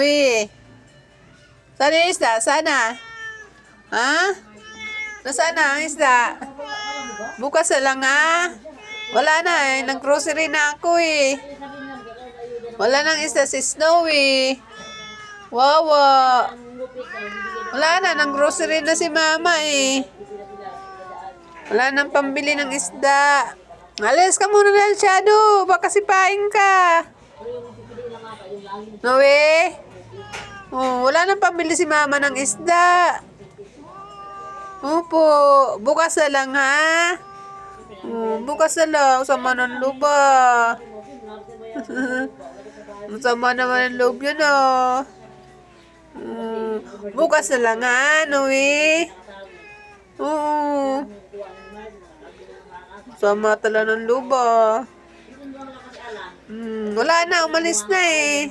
Noe. Sana yung isda? Sana? Ha? Nasaan na ang isda? Bukas na lang ha? Wala na eh. Nag-grocery na ako eh. Wala nang isda si Snowy. Wawa. Wala na. Nag-grocery na si mama eh. Wala nang pambili ng isda. Alis ka muna na, Shadow. Baka sipain ka. Noe? Oh, wala nang pambili si mama ng isda. Opo. Bukas na lang ha? Oh, bukas na lang. Sama ng luba. Masama naman ang loob yun oh. Bukas na lang ha, Noe? Oo. Sama tala ng luba. Wala na, umalis na eh.